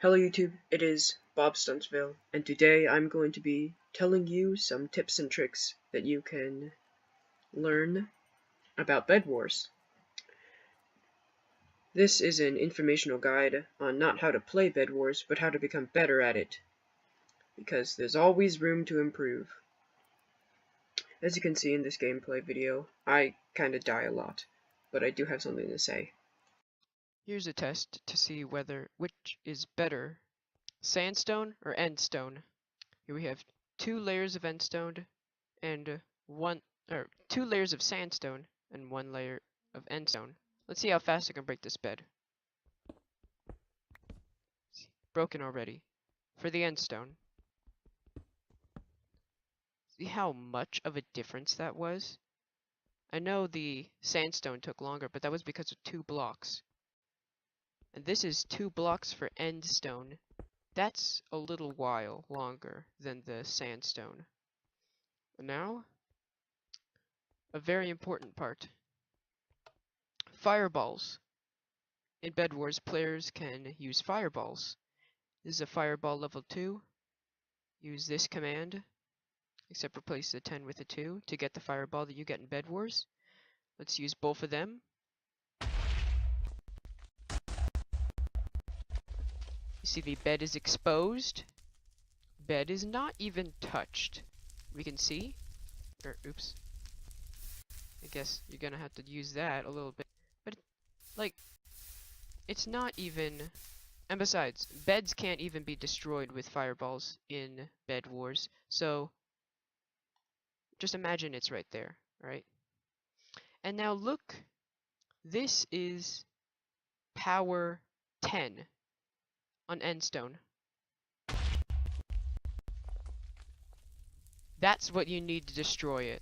Hello YouTube, it is Bob Stuntsville, and today I'm going to be telling you some tips and tricks that you can learn about Bed Wars. This is an informational guide on not how to play Bed Wars, but how to become better at it, because there's always room to improve. As you can see in this gameplay video, I kinda die a lot, but I do have something to say. Here's a test to see which is better, sandstone or endstone. Here we have 2 layers of endstone and two layers of sandstone and 1 layer of endstone. Let's see how fast I can break this bed. Broken already. For the endstone. See how much of a difference that was? I know the sandstone took longer, but that was because of 2 blocks. And this is 2 blocks for endstone. That's a little while longer than the sandstone. Now, a very important part. Fireballs. In Bed Wars, players can use fireballs. This is a fireball level 2. Use this command, except replace the 10 with a 2 to get the fireball that you get in Bed Wars. Let's use both of them. You see the bed is exposed. Bed is not even touched. We can see. Oops. I guess you're gonna have to use that a little bit. But, like, it's not even... And besides, beds can't even be destroyed with fireballs in Bed Wars, so just imagine it's right there, right? And now look, this is power 10 on Endstone. That's what you need to destroy it.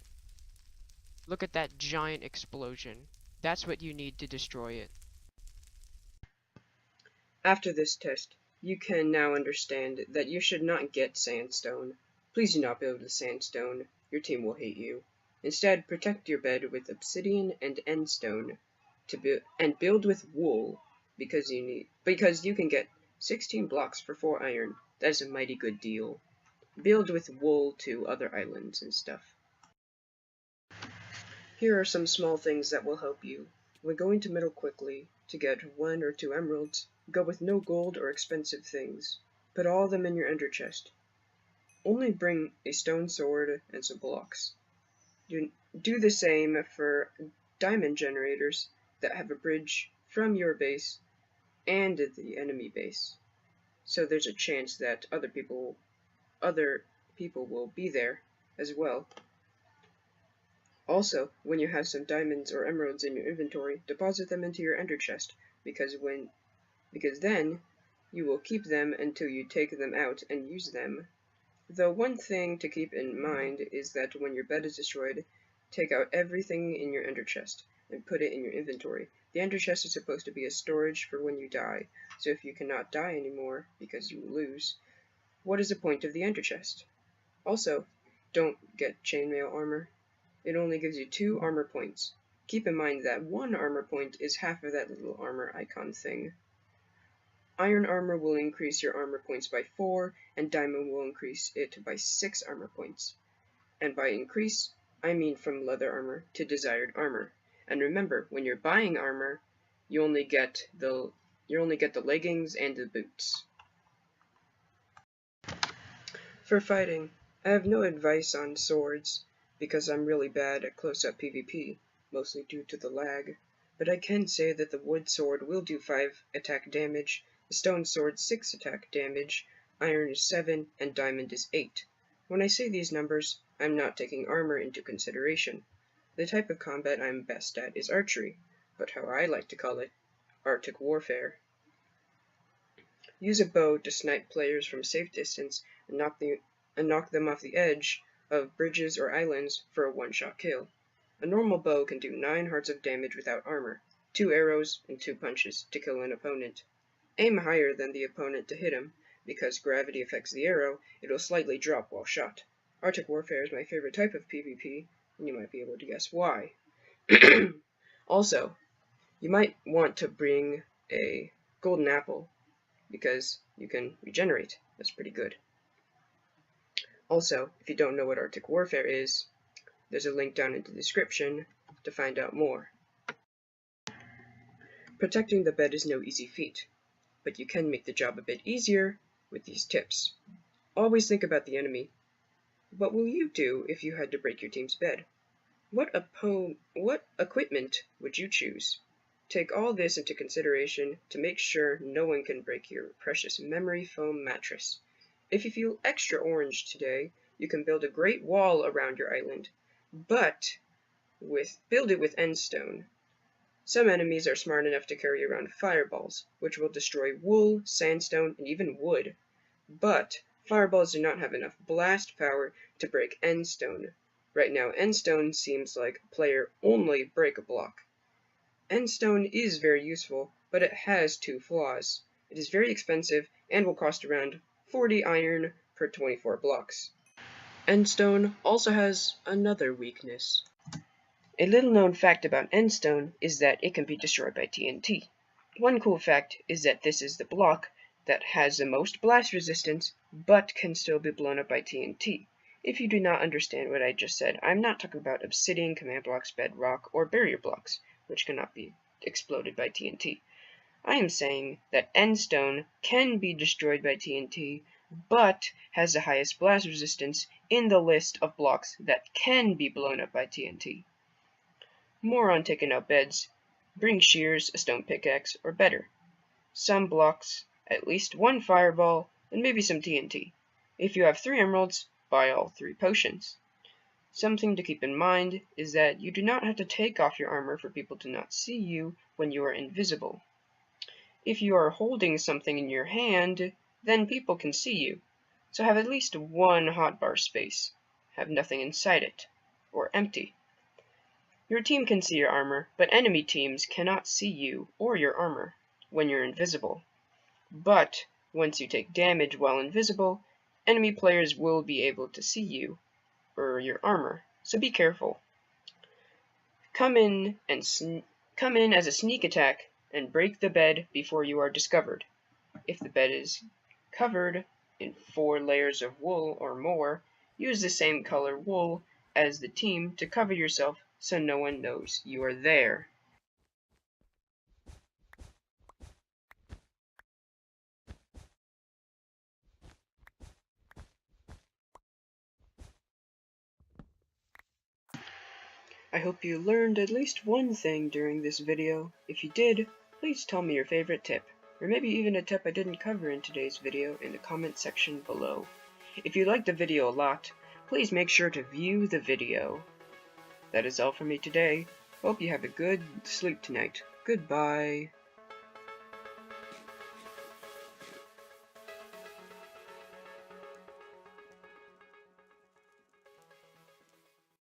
Look at that giant explosion. That's what you need to destroy it. After this test, you can now understand that you should not get sandstone. Please do not build with sandstone, your team will hate you. Instead, protect your bed with obsidian and endstone and build with wool because you can get 16 blocks for 4 iron. That is a mighty good deal. Build with wool to other islands and stuff. Here are some small things that will help you. When going to middle quickly, to get 1 or 2 emeralds, go with no gold or expensive things. Put all of them in your ender chest. Only bring a stone sword and some blocks. Do the same for diamond generators that have a bridge from your base and the enemy base. So there's a chance that other people will be there as well. Also, when you have some diamonds or emeralds in your inventory, deposit them into your ender chest, because then you will keep them until you take them out and use them. Though one thing to keep in mind is that when your bed is destroyed, take out everything in your ender chest and put it in your inventory. The ender chest is supposed to be a storage for when you die, so if you cannot die anymore because you lose, what is the point of the ender chest? Also, don't get chainmail armor. It only gives you 2 armor points. Keep in mind that 1 armor point is half of that little armor icon thing. Iron armor will increase your armor points by 4, and diamond will increase it by 6 armor points. And by increase, I mean from leather armor to desired armor. And remember, when you're buying armor, you only get the leggings and the boots. For fighting, I have no advice on swords, because I'm really bad at close-up PvP, mostly due to the lag, but I can say that the wood sword will do 5 attack damage, the stone sword 6 attack damage, iron is 7, and diamond is 8. When I say these numbers, I'm not taking armor into consideration. The type of combat I'm best at is archery, but how I like to call it, Arctic warfare. Use a bow to snipe players from safe distance and knock them off the edge of bridges or islands for a one-shot kill. A normal bow can do 9 hearts of damage without armor, 2 arrows and 2 punches to kill an opponent. Aim higher than the opponent to hit him, because gravity affects the arrow, it will slightly drop while shot. Arctic warfare is my favorite type of PvP, and you might be able to guess why. Also, you might want to bring a golden apple. because you can regenerate. That's pretty good. Also, if you don't know what Arctic warfare is, there's a link down in the description to find out more. Protecting the bed is no easy feat, but you can make the job a bit easier with these tips. Always think about the enemy. What will you do if you had to break your team's bed? What equipment would you choose? Take all this into consideration to make sure no one can break your precious memory foam mattress. If you feel extra orange today, you can build a great wall around your island, but build it with endstone. Some enemies are smart enough to carry around fireballs, which will destroy wool, sandstone, and even wood. But fireballs do not have enough blast power to break endstone. Right now, endstone seems like a player-only break block. Endstone is very useful, but it has two flaws. It is very expensive and will cost around 40 iron per 24 blocks. Endstone also has another weakness. A little known fact about endstone is that it can be destroyed by TNT. One cool fact is that this is the block that has the most blast resistance, but can still be blown up by TNT. If you do not understand what I just said, I'm not talking about obsidian, command blocks, bedrock, or barrier blocks, which cannot be exploded by TNT. I am saying that endstone can be destroyed by TNT, but has the highest blast resistance in the list of blocks that can be blown up by TNT. More on taking out beds. Bring shears, a stone pickaxe, or better, some blocks, at least one fireball, and maybe some TNT. If you have 3 emeralds, buy all 3 potions. Something to keep in mind is that you do not have to take off your armor for people to not see you when you are invisible. If you are holding something in your hand, then people can see you. So have at least one hotbar space. Have nothing inside it, or empty. Your team can see your armor, but enemy teams cannot see you or your armor when you're invisible. But once you take damage while invisible, enemy players will be able to see you or your armor, so be careful. Come in as a sneak attack and break the bed before you are discovered. If the bed is covered in 4 layers of wool or more, use the same color wool as the team to cover yourself so no one knows you are there. I hope you learned at least one thing during this video. If you did, please tell me your favorite tip, or maybe even a tip I didn't cover in today's video in the comment section below. If you liked the video a lot, please make sure to view the video. That is all from me today. Hope you have a good sleep tonight. Goodbye.